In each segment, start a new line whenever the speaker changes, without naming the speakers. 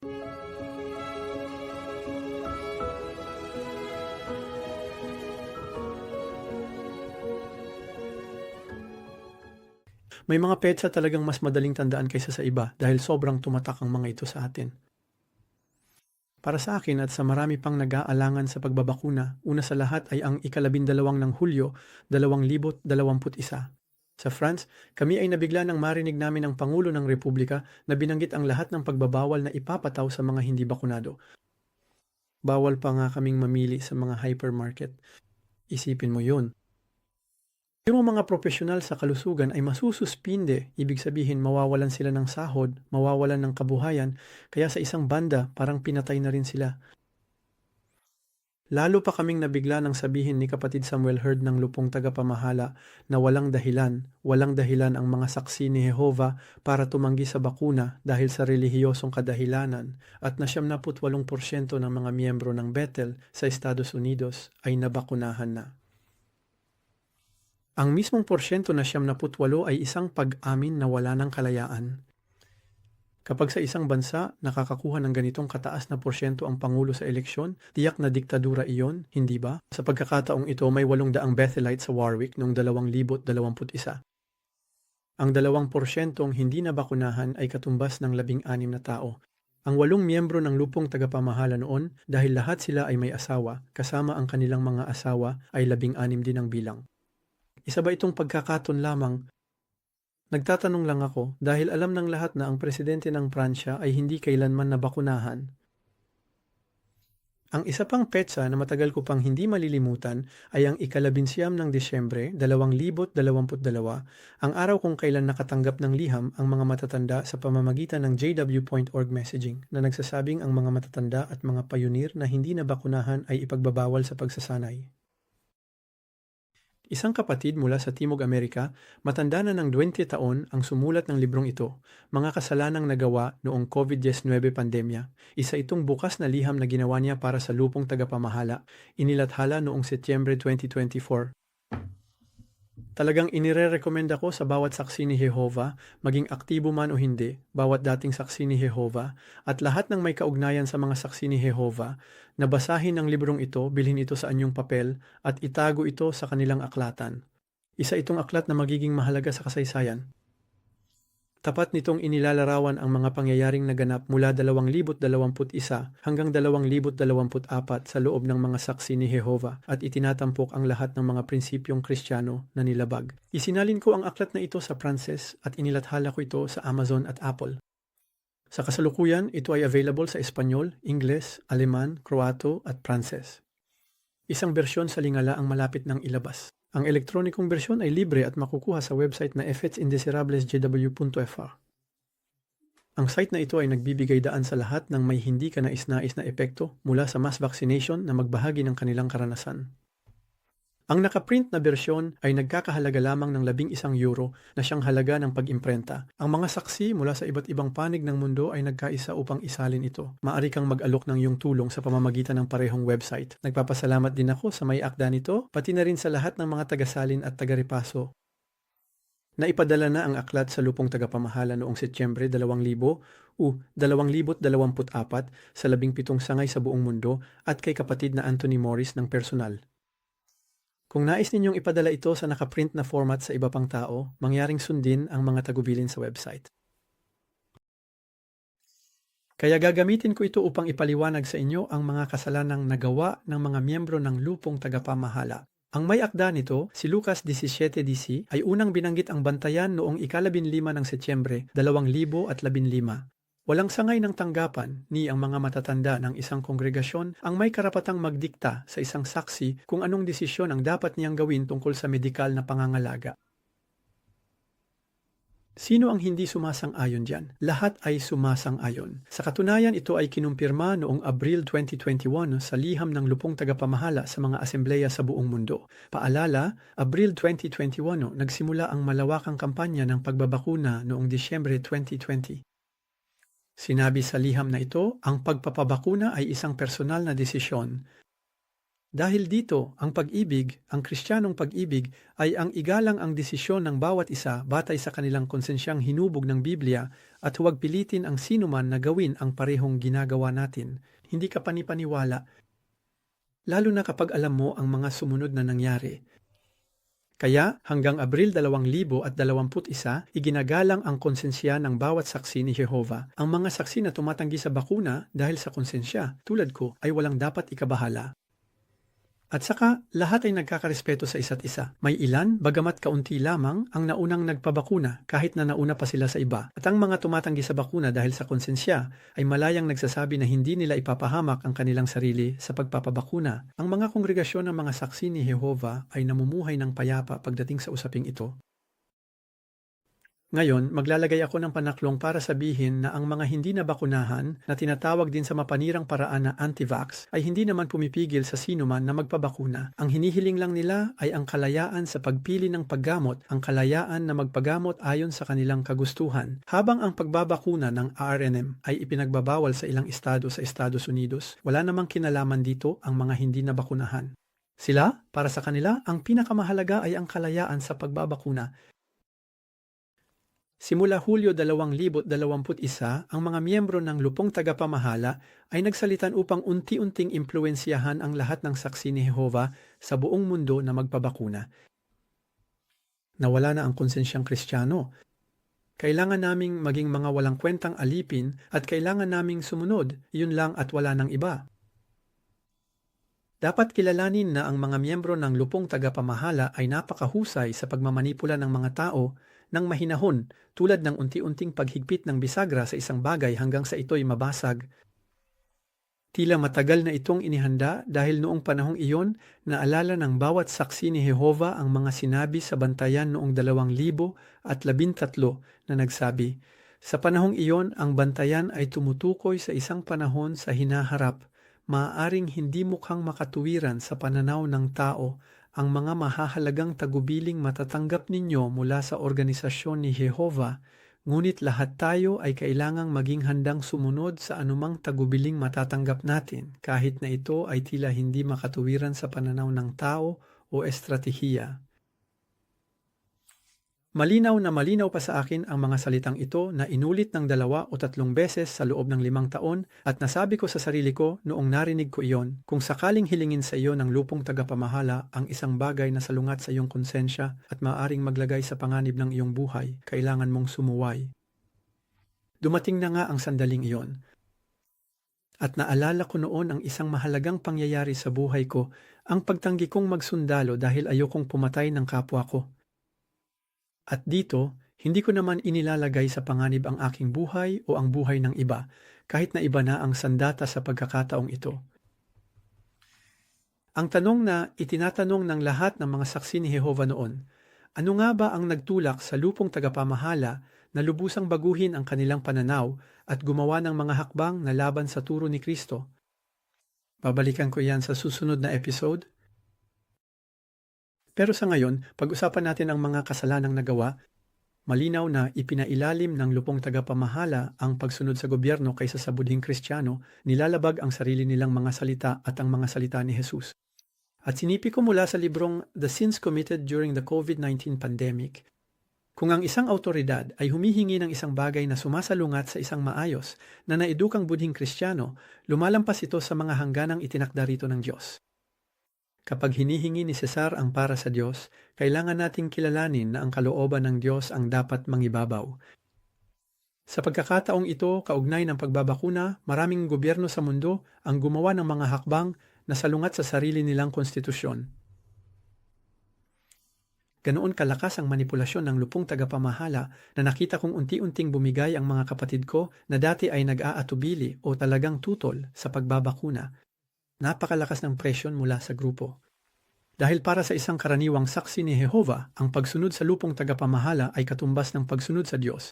May mga petsa talagang mas madaling tandaan kaysa sa iba dahil sobrang tumatak ang mga ito sa atin. Para sa akin at sa marami pang nag-aalangan sa pagbabakuna, una sa lahat ay ang ika-12 ng Hulyo, 2021. Sa France, kami ay nabigla nang marinig namin ang Pangulo ng Republika na binanggit ang lahat ng pagbabawal na ipapataw sa mga hindi bakunado. Bawal pa nga kaming mamili sa mga hypermarket. Isipin mo yun. Yung mga profesional sa kalusugan ay masususpinde, ibig sabihin mawawalan sila ng sahod, mawawalan ng kabuhayan, kaya sa isang banda parang pinatay na rin sila. Lalo pa kaming nabigla nang sabihin ni kapatid Samuel Herd ng Lupong Tagapamahala na walang dahilan ang mga saksi ni Jehova para tumanggi sa bakuna dahil sa relihiyosong kadahilanan at na 78% ng mga miyembro ng Bethel sa Estados Unidos ay nabakunahan na. Ang mismong porsyento na 78 ay isang pag-amin na wala ng kalayaan. Kapag sa isang bansa nakakakuha ng ganitong kataas na porsyento ang Pangulo sa eleksyon, tiyak na diktadura iyon, hindi ba? Sa pagkakataong ito may 800 Bethelite sa Warwick noong 2021. Ang 2% hindi nabakunahan ay katumbas ng 16 na tao. Ang 8 miyembro ng Lupong Tagapamahala noon dahil lahat sila ay may asawa, kasama ang kanilang mga asawa ay 16 din ang bilang. Isa ba itong pagkakaton lamang? Nagtatanong lang ako dahil alam ng lahat na ang presidente ng Pransya ay hindi kailanman nabakunahan. Ang isa pang petsa na matagal ko pang hindi malilimutan ay ang ika-11 ng Disyembre 2022, ang araw kung kailan nakatanggap ng liham ang mga matatanda sa pamamagitan ng jw.org messaging na nagsasabing ang mga matatanda at mga payunir na hindi nabakunahan ay ipagbabawal sa pagsasanay. Isang kapatid mula sa Timog Amerika, matanda na ng 20 taon ang sumulat ng librong ito, Mga Kasalanang Nagawa noong COVID-19 pandemya. Isa itong bukas na liham na ginawa niya para sa Lupong Tagapamahala, inilathala noong Setyembre 2024. Talagang inire-recommend ako sa bawat saksi ni Jehova, maging aktibo man o hindi, bawat dating saksi ni Jehova, at lahat ng may kaugnayan sa mga saksi ni Jehova, na basahin ang librong ito, bilhin ito sa anyong papel, at itago ito sa kanilang aklatan. Isa itong aklat na magiging mahalaga sa kasaysayan. Tapat nitong inilalarawan ang mga pangyayaring naganap mula 2021 hanggang 2024 sa loob ng mga saksi ni Jehova at itinatampok ang lahat ng mga prinsipyong Kristiyano na nilabag. Isinalin ko ang aklat na ito sa Pranses at inilathala ko ito sa Amazon at Apple. Sa kasalukuyan, ito ay available sa Espanyol, Ingles, Aleman, Kroato at Pranses. Isang bersyon sa Lingala ang malapit ng ilabas. Ang elektronikong bersyon ay libre at makukuha sa website na fhsindesirablesjw.fr. Ang site na ito ay nagbibigay daan sa lahat ng may hindi ka nais-nais na epekto mula sa mass vaccination na magbahagi ng kanilang karanasan. Ang nakaprint na bersyon ay nagkakahalaga lamang ng €11 na siyang halaga ng pag-imprenta. Ang mga saksi mula sa iba't ibang panig ng mundo ay nagkaisa upang isalin ito. Maaari kang mag-alok ng iyong tulong sa pamamagitan ng parehong website. Nagpapasalamat din ako sa may akda nito, pati na rin sa lahat ng mga tagasalin at tagaripaso. Naipadala na ang aklat sa Lupong Tagapamahala noong Setyembre 2024 sa 17 sangay sa buong mundo at kay kapatid na Anthony Morris ng personal. Kung nais ninyong ipadala ito sa nakaprint na format sa iba pang tao, mangyaring sundin ang mga tagubilin sa website. Kaya gagamitin ko ito upang ipaliwanag sa inyo ang mga kasalanang nagawa ng mga miyembro ng Lupong Tagapamahala. Ang may akda nito, si Lucas 17 DC, ay unang binanggit ang bantayan noong ika-15 ng Setyembre 2015. Walang sangay ng tanggapan ni ang mga matatanda ng isang kongregasyon ang may karapatang magdikta sa isang saksi kung anong desisyon ang dapat niyang gawin tungkol sa medikal na pangangalaga. Sino ang hindi sumasang-ayon diyan? Lahat ay sumasang-ayon. Sa katunayan, ito ay kinumpirma noong Abril 2021 sa liham ng Lupong Tagapamahala sa mga asembleya sa buong mundo. Paalala, Abril 2021 nagsimula ang malawakang kampanya ng pagbabakuna noong Disyembre 2020. Sinabi sa liham na ito, ang pagpapabakuna ay isang personal na desisyon. Dahil dito, ang pag-ibig, ang Kristiyanong pag-ibig, ay ang igalang ang desisyon ng bawat isa batay sa kanilang konsensyang hinubog ng Biblia at huwag pilitin ang sinuman na gawin ang parehong ginagawa natin. Hindi ka panipaniwala, lalo na kapag alam mo ang mga sumunod na nangyari. Kaya hanggang Abril 2021, iginagalang ang konsensya ng bawat saksi ni Jehova. Ang mga saksi na tumatanggi sa bakuna dahil sa konsensya, tulad ko, ay walang dapat ikabahala. At saka, lahat ay nagkakarespeto sa isa't isa. May ilan, bagamat kaunti lamang, ang naunang nagpabakuna kahit na nauna pa sila sa iba. At ang mga tumatanggi sa bakuna dahil sa konsensya ay malayang nagsasabi na hindi nila ipapahamak ang kanilang sarili sa pagpapabakuna. Ang mga kongregasyon ng mga saksi ni Jehova ay namumuhay ng payapa pagdating sa usaping ito. Ngayon, maglalagay ako ng panaklong para sabihin na ang mga hindi nabakunahan na tinatawag din sa mapanirang paraan na anti-vax ay hindi naman pumipigil sa sinuman na magpabakuna. Ang hinihiling lang nila ay ang kalayaan sa pagpili ng paggamot, ang kalayaan na magpagamot ayon sa kanilang kagustuhan. Habang ang pagbabakuna ng RNM ay ipinagbabawal sa ilang estado sa Estados Unidos, wala namang kinalaman dito ang mga hindi nabakunahan. Sila, para sa kanila, ang pinakamahalaga ay ang kalayaan sa pagbabakuna. Simula Hulyo 2021, ang mga miyembro ng Lupong Tagapamahala ay nagsalitan upang unti-unting impluwensyahan ang lahat ng saksi ni Jehova sa buong mundo na magpabakuna. Nawala na ang konsensyang Kristiyano. Kailangan naming maging mga walang kwentang alipin at kailangan naming sumunod, yun lang at wala nang iba. Dapat kilalanin na ang mga miyembro ng Lupong Tagapamahala ay napakahusay sa pagmamanipula ng mga tao ng mahinahon, tulad ng unti-unting paghigpit ng bisagra sa isang bagay hanggang sa ito'y mabasag. Tila matagal na itong inihanda dahil noong panahong iyon, naalala ng bawat saksi ni Jehova ang mga sinabi sa bantayan noong 2013 na nagsabi, "Sa panahong iyon, ang bantayan ay tumutukoy sa isang panahon sa hinaharap. Maaaring hindi mukhang makatuwiran sa pananaw ng tao, ang mga mahahalagang tagubiling matatanggap ninyo mula sa organisasyon ni Jehova, ngunit lahat tayo ay kailangang maging handang sumunod sa anumang tagubiling matatanggap natin, kahit na ito ay tila hindi makatuwiran sa pananaw ng tao o estratehiya." Malinaw na malinaw pa sa akin ang mga salitang ito na inulit ng 2 o 3 beses sa loob ng 5 taon at nasabi ko sa sarili ko noong narinig ko iyon, kung sakaling hilingin sa iyo ng Lupong Tagapamahala ang isang bagay na salungat sa iyong konsensya at maaaring maglagay sa panganib ng iyong buhay, kailangan mong sumuway. Dumating na nga ang sandaling iyon. At naalala ko noon ang isang mahalagang pangyayari sa buhay ko, ang pagtanggi kong magsundalo dahil ayokong pumatay ng kapwa ko. At dito, hindi ko naman inilalagay sa panganib ang aking buhay o ang buhay ng iba, kahit na iba na ang sandata sa pagkakataong ito. Ang tanong na itinatanong ng lahat ng mga saksi ni Jehova noon, ano nga ba ang nagtulak sa Lupong Tagapamahala na lubusang baguhin ang kanilang pananaw at gumawa ng mga hakbang na laban sa turo ni Kristo? Babalikan ko yan sa susunod na episode. Pero sa ngayon, pag-usapan natin ang mga kasalanang nagawa. Malinaw na ipinailalim ng Lupong Tagapamahala ang pagsunod sa gobyerno kaysa sa budhing Kristiyano, nilalabag ang sarili nilang mga salita at ang mga salita ni Jesus. At sinipi ko mula sa librong The Sins Committed During the COVID-19 Pandemic, kung ang isang autoridad ay humihingi ng isang bagay na sumasalungat sa isang maayos na naedukang budhing Kristiyano, lumalampas ito sa mga hangganang itinakda rito ng Diyos. Kapag hinihingi ni Cesar ang para sa Diyos, kailangan nating kilalanin na ang kalooban ng Diyos ang dapat mangibabaw. Sa pagkakataong ito, kaugnay ng pagbabakuna, maraming gobyerno sa mundo ang gumawa ng mga hakbang na salungat sa sarili nilang konstitusyon. Ganoon kalakas ang manipulasyon ng Lupong Tagapamahala na nakita kong unti-unting bumigay ang mga kapatid ko na dati ay nag-aatubili o talagang tutol sa pagbabakuna. Napakalakas ng presyon mula sa grupo. Dahil para sa isang karaniwang saksi ni Jehova, ang pagsunod sa Lupong Tagapamahala ay katumbas ng pagsunod sa Diyos.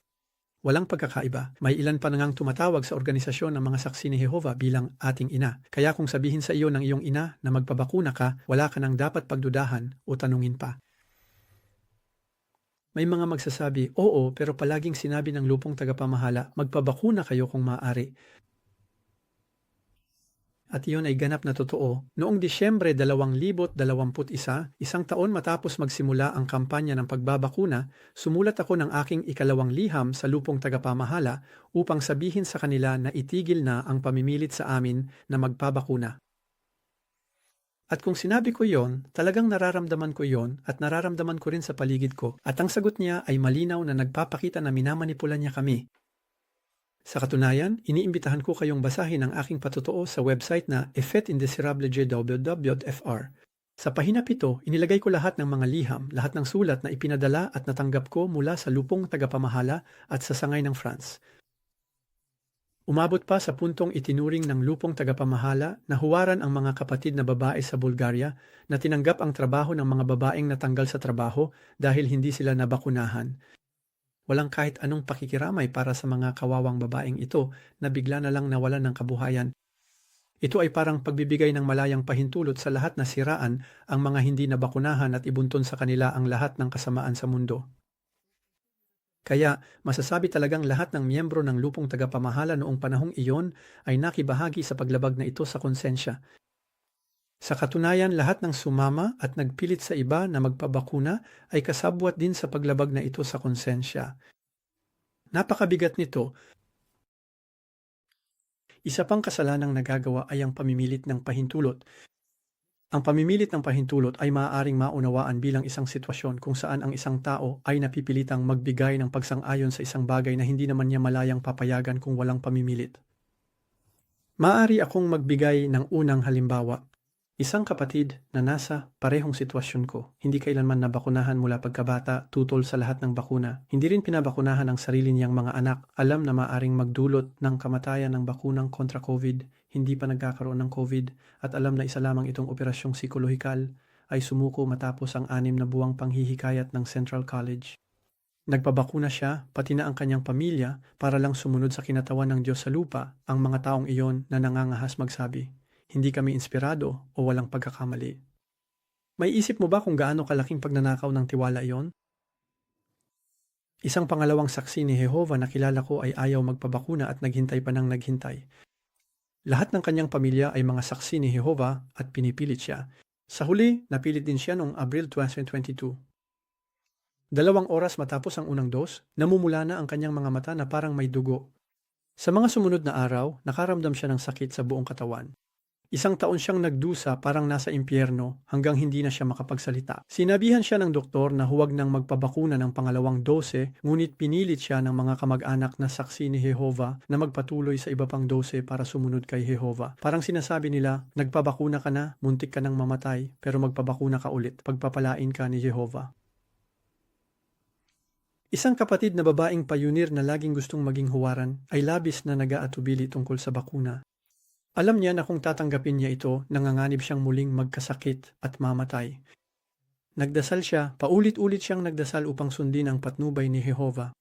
Walang pagkakaiba. May ilan pa ngang tumatawag sa organisasyon ng mga saksi ni Jehova bilang ating ina. Kaya kung sabihin sa iyo ng iyong ina na magpabakuna ka, wala ka nang dapat pagdudahan o tanungin pa. May mga magsasabi, oo, pero palaging sinabi ng Lupong Tagapamahala, magpabakuna kayo kung maaari. At iyon ay ganap na totoo. Noong Disyembre 2021, isang taon matapos magsimula ang kampanya ng pagbabakuna, sumulat ako ng aking ikalawang liham sa lupong tagapamahala upang sabihin sa kanila na itigil na ang pamimilit sa amin na magpabakuna. At kung sinabi ko yon, talagang nararamdaman ko yon at nararamdaman ko rin sa paligid ko. At ang sagot niya ay malinaw na nagpapakita na minamanipula niya kami. Sa katunayan, iniimbitahan ko kayong basahin ang aking patotoo sa website na effetindesirablejw.fr. Sa pahina 7, inilagay ko lahat ng mga liham, lahat ng sulat na ipinadala at natanggap ko mula sa lupong tagapamahala at sa sangay ng France. Umabot pa sa puntong itinuring ng lupong tagapamahala na huwaran ang mga kapatid na babae sa Bulgaria na tinanggap ang trabaho ng mga babaeng natanggal sa trabaho dahil hindi sila nabakunahan. Walang kahit anong pakikiramay para sa mga kawawang babaeng ito na bigla na lang nawalan ng kabuhayan. Ito ay parang pagbibigay ng malayang pahintulot sa lahat na siraan ang mga hindi nabakunahan at ibunton sa kanila ang lahat ng kasamaan sa mundo. Kaya masasabi talagang lahat ng miyembro ng lupong tagapamahala noong panahong iyon ay nakibahagi sa paglabag na ito sa konsensya. Sa katunayan, lahat ng sumama at nagpilit sa iba na magpabakuna ay kasabwat din sa paglabag na ito sa konsensya. Napakabigat nito. Isa pang kasalanang nagagawa ay ang pamimilit ng pahintulot. Ang pamimilit ng pahintulot ay maaaring maunawaan bilang isang sitwasyon kung saan ang isang tao ay napipilitang magbigay ng pagsang-ayon sa isang bagay na hindi naman niya malayang papayagan kung walang pamimilit. Maaari akong magbigay ng unang halimbawa. Isang kapatid na nasa parehong sitwasyon ko, hindi kailanman nabakunahan mula pagkabata, tutol sa lahat ng bakuna. Hindi rin pinabakunahan ang sarili niyang mga anak. Alam na maaring magdulot ng kamatayan ng bakunang kontra COVID, hindi pa nagkakaroon ng COVID, at alam na isa lamang itong operasyong psikolohikal, ay sumuko matapos ang 6 na buwang panghihikayat ng Central College. Nagpabakuna siya, pati na ang kanyang pamilya, para lang sumunod sa kinatawan ng Diyos sa lupa, ang mga taong iyon na nangangahas magsabi. Hindi kami inspirado o walang pagkakamali. May isip mo ba kung gaano kalaking pagnanakaw ng tiwala iyon? Isang pangalawang saksi ni Jehovah na kilala ko ay ayaw magpabakuna at naghintay pa ng naghintay. Lahat ng kanyang pamilya ay mga saksi ni Jehovah at pinipilit siya. Sa huli, napilit din siya noong Abril 2022. 2 oras matapos ang unang dos, namumula na ang kanyang mga mata na parang may dugo. Sa mga sumunod na araw, nakaramdam siya ng sakit sa buong katawan. 1 taon siyang nagdusa parang nasa impyerno hanggang hindi na siya makapagsalita. Sinabihan siya ng doktor na huwag nang magpabakuna ng pangalawang dose, ngunit pinilit siya ng mga kamag-anak na saksi ni Jehovah na magpatuloy sa iba pang dose para sumunod kay Jehovah. Parang sinasabi nila, nagpabakuna ka na, muntik ka nang mamatay, pero magpabakuna ka ulit, pagpapalain ka ni Jehovah. Isang kapatid na babaeng payunir na laging gustong maging huwaran ay labis na nag-aatubili tungkol sa bakuna. Alam niya na kung tatanggapin niya ito, nanganganib siyang muling magkasakit at mamatay. Nagdasal siya, paulit-ulit siyang nagdasal upang sundin ang patnubay ni Jehovah.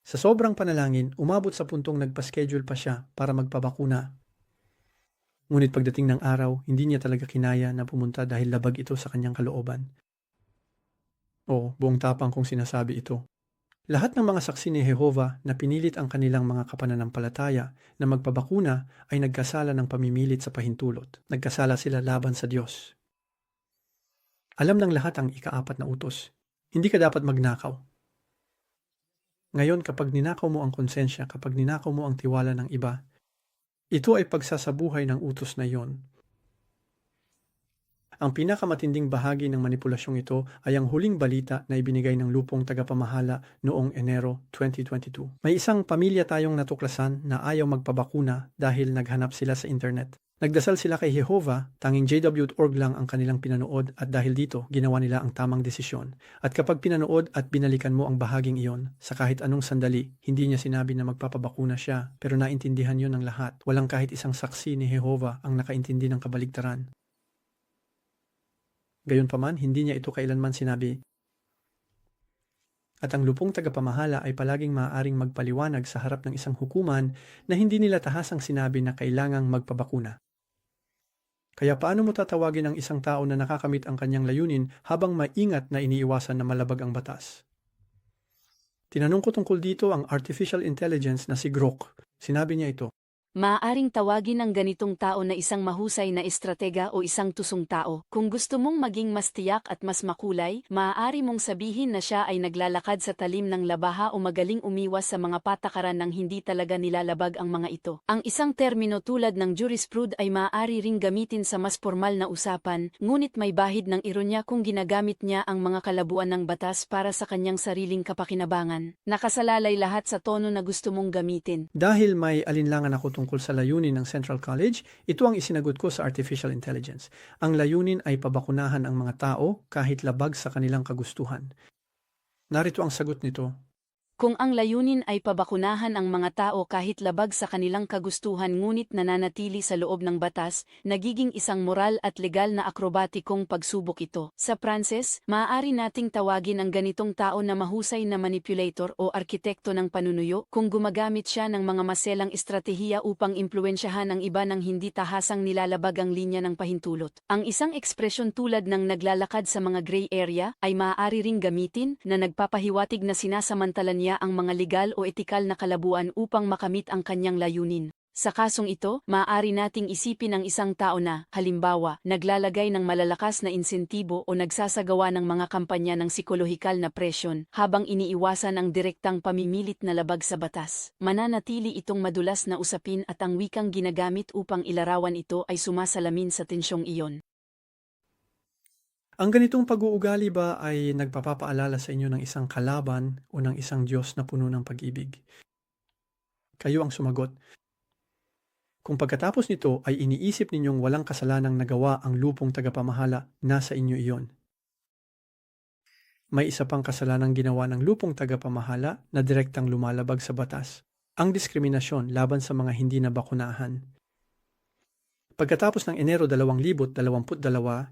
Sa sobrang panalangin, umabot sa puntong nagpa-schedule pa siya para magpabakuna. Ngunit pagdating ng araw, hindi niya talaga kinaya na pumunta dahil labag ito sa kanyang kalooban. Buong tapang kong sinasabi ito. Lahat ng mga saksi ni Jehovah na pinilit ang kanilang mga kapananampalataya na magpabakuna ay nagkasala ng pamimilit sa pahintulot. Nagkasala sila laban sa Diyos. Alam ng lahat ang ika-4 na utos. Hindi ka dapat magnakaw. Ngayon, kapag ninakaw mo ang konsensya, kapag ninakaw mo ang tiwala ng iba, ito ay pagsasabuhay ng utos na iyon. Ang pinakamatinding bahagi ng manipulasyong ito ay ang huling balita na ibinigay ng lupong tagapamahala noong Enero 2022. May isang pamilya tayong natuklasan na ayaw magpabakuna dahil naghanap sila sa internet. Nagdasal sila kay Jehovah, tanging JW.org lang ang kanilang pinanood at dahil dito, ginawa nila ang tamang desisyon. At kapag pinanood at binalikan mo ang bahaging iyon, sa kahit anong sandali, hindi niya sinabi na magpapabakuna siya, pero naintindihan yun ng lahat. Walang kahit isang saksi ni Jehovah ang nakaintindi ng kabaligtaran. Gayunpaman, hindi niya ito kailanman sinabi. At ang lupong tagapamahala ay palaging maaaring magpaliwanag sa harap ng isang hukuman na hindi nila tahasang sinabi na kailangang magpabakuna. Kaya paano mo tatawagin ang isang tao na nakakamit ang kanyang layunin habang maingat na iniiwasan na malabag ang batas? Tinanong ko tungkol dito ang artificial intelligence na si Grok. Sinabi niya ito,
Maaaring tawagin ang ganitong tao na isang mahusay na estratega o isang tusong tao. Kung gusto mong maging mas tiyak at mas makulay, maaari mong sabihin na siya ay naglalakad sa talim ng labaha o magaling umiwas sa mga patakaran ng hindi talaga nilalabag ang mga ito. Ang isang termino tulad ng jurisprud ay maaari ring gamitin sa mas formal na usapan, ngunit may bahid ng ironya kung ginagamit niya ang mga kalabuan ng batas para sa kanyang sariling kapakinabangan. Nakasalalay lahat sa tono na gusto mong gamitin.
Dahil may alinlangan ako tungkol sa layunin ng Central College, ito ang isinagot ko sa Artificial Intelligence. Ang layunin ay pabakunahan ang mga tao kahit labag sa kanilang kagustuhan. Narito ang sagot nito.
Kung ang layunin ay pabakunahan ang mga tao kahit labag sa kanilang kagustuhan ngunit nananatili sa loob ng batas, nagiging isang moral at legal na akrobatikong pagsubok ito. Sa Pranses, maaari nating tawagin ang ganitong tao na mahusay na manipulator o arkitekto ng panunuyo kung gumagamit siya ng mga maselang estratehiya upang impluwensyahan ang iba ng hindi tahasang nilalabag ang linya ng pahintulot. Ang isang ekspresyon tulad ng naglalakad sa mga gray area ay maaari ring gamitin na nagpapahiwatig na sinasamantala niya ang mga legal o etikal na kalabuan upang makamit ang kanyang layunin. Sa kasong ito, maaari nating isipin ang isang tao na, halimbawa, naglalagay ng malalakas na insentibo o nagsasagawa ng mga kampanya ng psikolohikal na presyon habang iniiwasan ang direktang pamimilit na labag sa batas. Mananatili itong madulas na usapin at ang wikang ginagamit upang ilarawan ito ay sumasalamin sa tensyong iyon.
Ang ganitong pag-uugali ba ay nagpapaalala sa inyo ng isang kalaban o ng isang Diyos na puno ng pag-ibig? Kayo ang sumagot. Kung pagkatapos nito ay iniisip ninyong walang kasalanang nagawa ang lupong tagapamahala, nasa inyo iyon. May isa pang kasalanang ginawa ng lupong tagapamahala na direktang lumalabag sa batas. Ang diskriminasyon laban sa mga hindi nabakunahan. Pagkatapos ng Enero 2022,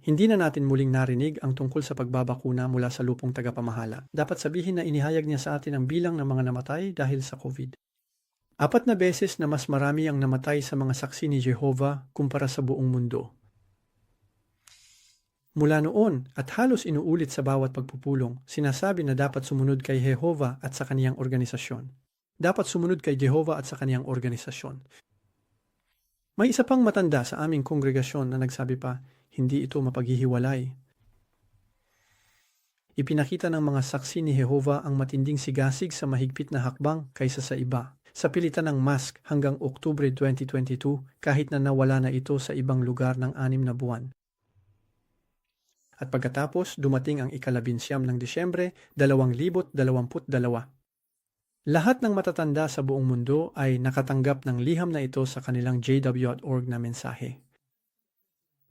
hindi na natin muling narinig ang tungkol sa pagbabakuna mula sa lupong tagapamahala. Dapat sabihin na inihayag niya sa atin ang bilang ng mga namatay dahil sa COVID. 4 na beses na mas marami ang namatay sa mga saksi ni Jehovah kumpara sa buong mundo. Mula noon at halos inuulit sa bawat pagpupulong, sinasabi na dapat sumunod kay Jehovah at sa kaniyang organisasyon. Dapat sumunod kay Jehovah at sa kaniyang organisasyon. May isa pang matanda sa aming kongregasyon na nagsabi pa, hindi ito mapaghihiwalay. Ipinakita ng mga saksi ni Jehovah ang matinding sigasig sa mahigpit na hakbang kaysa sa iba. Sa pilitan ng mask hanggang Oktubre 2022 kahit na nawala na ito sa ibang lugar ng 6 na buwan. At pagkatapos dumating ang ika-11 ng Disyembre 2022. Lahat ng matatanda sa buong mundo ay nakatanggap ng liham na ito sa kanilang jw.org na mensahe.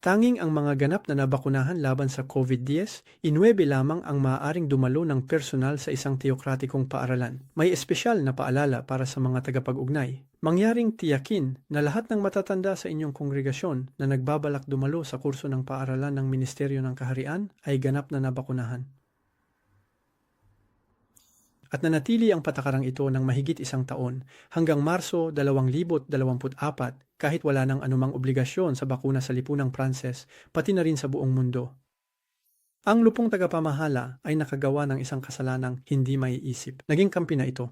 Tanging ang mga ganap na nabakunahan laban sa COVID-19, 9 lamang ang maaaring dumalo ng personal sa isang teokratikong paaralan. May espesyal na paalala para sa mga tagapag-ugnay. Mangyaring tiyakin na lahat ng matatanda sa inyong kongregasyon na nagbabalak dumalo sa kurso ng paaralan ng Ministeryo ng Kaharian ay ganap na nabakunahan. At nanatili ang patakarang ito ng mahigit 1 taon hanggang Marso 2024 kahit wala nang anumang obligasyon sa bakuna sa lipunang Pranses pati na rin sa buong mundo. Ang lupong tagapamahala ay nakagawa ng isang kasalanang hindi maiisip. Naging kampi na ito.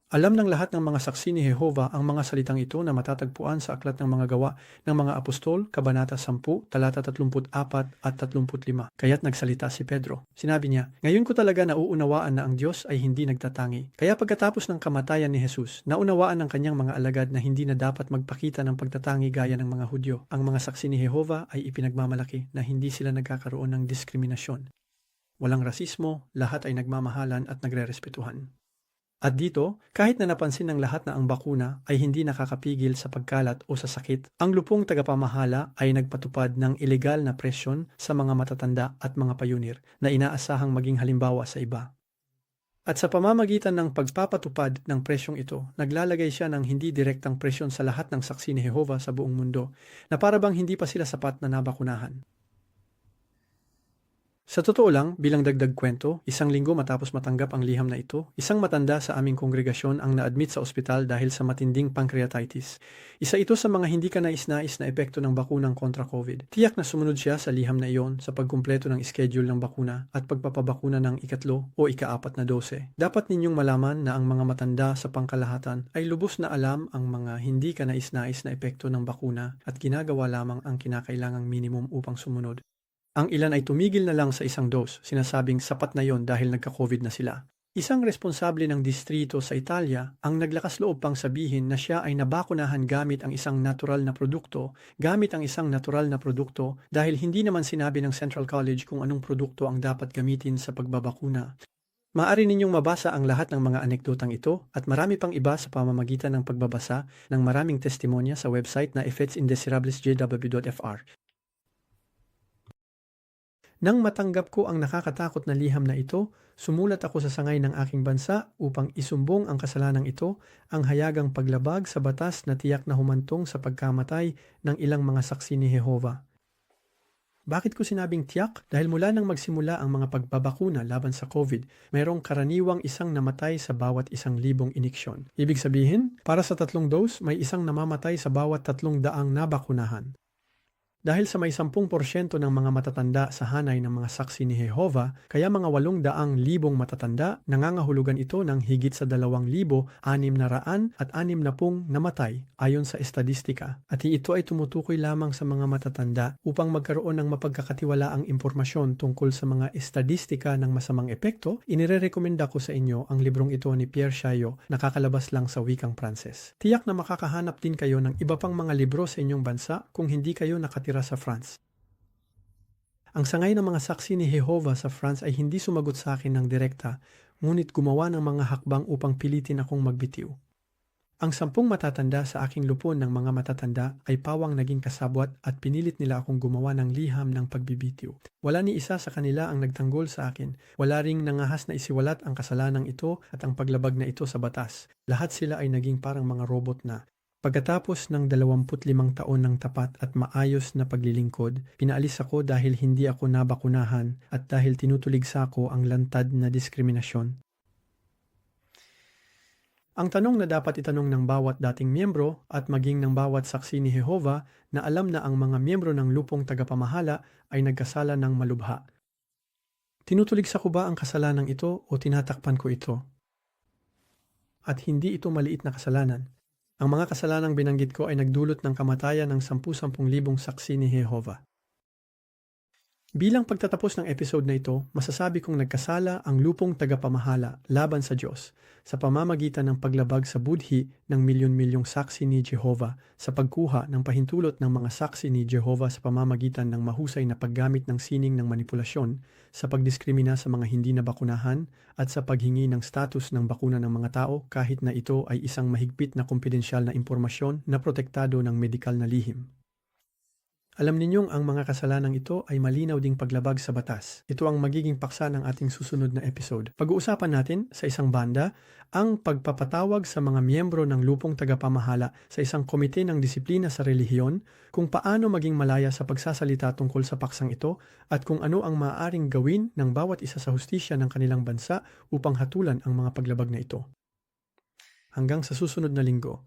Alam ng lahat ng mga saksi ni Jehovah ang mga salitang ito na matatagpuan sa Aklat ng Mga Gawa ng Mga Apostol, Kabanata 10, talata 34 at 35. Kaya't nagsalita si Pedro. Sinabi niya, ngayon ko talaga nauunawaan na ang Diyos ay hindi nagtatangi. Kaya pagkatapos ng kamatayan ni Jesus, naunawaan ng kanyang mga alagad na hindi na dapat magpakita ng pagtatangi gaya ng mga Hudyo. Ang mga saksi ni Jehovah ay ipinagmamalaki na hindi sila nagkakaroon ng diskriminasyon. Walang rasismo, lahat ay nagmamahalan at nagrerespetuhan. At dito, kahit na napansin ng lahat na ang bakuna ay hindi nakakapigil sa pagkalat o sa sakit, ang lupong tagapamahala ay nagpatupad ng ilegal na presyon sa mga matatanda at mga payunir na inaasahang maging halimbawa sa iba. At sa pamamagitan ng pagpapatupad ng presyong ito, naglalagay siya ng hindi direktang presyon sa lahat ng saksi ni Jehovah sa buong mundo na para bang hindi pa sila sapat na nabakunahan. Sa totoo lang, bilang dagdag kwento, 1 linggo matapos matanggap ang liham na ito, isang matanda sa aming kongregasyon ang na-admit sa ospital dahil sa matinding pancreatitis. Isa ito sa mga hindi ka nais-nais na epekto ng bakunang kontra COVID. Tiyak na sumunod siya sa liham na iyon sa pagkumpleto ng schedule ng bakuna at pagpapabakuna ng ika-3 o ika-4 na dose. Dapat ninyong malaman na ang mga matanda sa pangkalahatan ay lubos na alam ang mga hindi ka nais-nais na epekto ng bakuna at ginagawa lamang ang kinakailangang minimum upang sumunod. Ang ilan ay tumigil na lang sa 1 dose, sinasabing sapat na yon dahil nagka-COVID na sila. Isang responsable ng distrito sa Italia ang naglakas loob pang sabihin na siya ay nabakunahan gamit ang isang natural na produkto dahil hindi naman sinabi ng Central College kung anong produkto ang dapat gamitin sa pagbabakuna. Maaari ninyong mabasa ang lahat ng mga anekdotang ito at marami pang iba sa pamamagitan ng pagbabasa ng maraming testimonya sa website na effectsindesirablesjw.fr. Nang matanggap ko ang nakakatakot na liham na ito, sumulat ako sa sangay ng aking bansa upang isumbong ang kasalanang ito, ang hayagang paglabag sa batas na tiyak na humantong sa pagkamatay ng ilang mga saksi ni Jehova. Bakit ko sinabing tiyak? Dahil mula nang magsimula ang mga pagbabakuna laban sa COVID, mayroong karaniwang 1 namatay sa bawat 1,000 iniksyon. Ibig sabihin, para sa 3 dose, may 1 namamatay sa bawat 300 nabakunahan. Dahil sa may 10% ng mga matatanda sa hanay ng mga saksi ni Jehova, kaya mga 800,000 matatanda, nangangahulugan ito ng higit sa 2,660 namatay ayon sa estadistika. At ito ay tumutukoy lamang sa mga matatanda upang magkaroon ng mapagkakatiwalaang impormasyon tungkol sa mga estadistika ng masamang epekto. Inirerekomenda ko sa inyo ang librong ito ni Pierre Chaillot, nakakalabas lang sa wikang Pranses. Tiyak na makakahanap din kayo ng iba pang mga libro sa inyong bansa kung hindi kayo nakatira sa France. Ang sangay ng mga saksi ni Jehova sa France ay hindi sumagot sa akin ng direkta, ngunit gumawa ng mga hakbang upang pilitin akong magbitiw. Ang 10 matatanda sa aking lupon ng mga matatanda ay pawang naging kasabwat at pinilit nila akong gumawa ng liham ng pagbibitiw. Wala ni isa sa kanila ang nagtanggol sa akin. Wala ring nangahas na isiwalat ang kasalanang ito at ang paglabag na ito sa batas. Lahat sila ay naging parang mga robot na. Pagkatapos ng 25 taon ng tapat at maayos na paglilingkod, pinaalis ako dahil hindi ako nabakunahan at dahil tinutuligsa ko ang lantad na diskriminasyon. Ang tanong na dapat itanong ng bawat dating miyembro at maging ng bawat saksi ni Jehova na alam na ang mga miyembro ng lupong tagapamahala ay nagkasala ng malubha. Tinutuligsa ko ba ang kasalanang ito o tinatakpan ko ito? At hindi ito maliit na kasalanan. Ang mga kasalanang binanggit ko ay nagdulot ng kamatayan ng 10,000 saksi ni Jehova. Bilang pagtatapos ng episode na ito, masasabi kong nagkasala ang lupong tagapamahala laban sa Diyos sa pamamagitan ng paglabag sa budhi ng milyon-milyong saksi ni Jehova sa pagkuha ng pahintulot ng mga saksi ni Jehova sa pamamagitan ng mahusay na paggamit ng sining ng manipulasyon, sa pagdiskrimina sa mga hindi nabakunahan at sa paghingi ng status ng bakuna ng mga tao kahit na ito ay isang mahigpit na kumpidensyal na impormasyon na protektado ng medikal na lihim. Alam ninyong ang mga kasalanang ito ay malinaw ding paglabag sa batas. Ito ang magiging paksa ng ating susunod na episode. Pag-uusapan natin sa isang banda ang pagpapatawag sa mga miyembro ng lupong tagapamahala sa isang komite ng disiplina sa relihiyon, kung paano maging malaya sa pagsasalita tungkol sa paksang ito at kung ano ang maaaring gawin ng bawat isa sa hustisya ng kanilang bansa upang hatulan ang mga paglabag na ito. Hanggang sa susunod na linggo.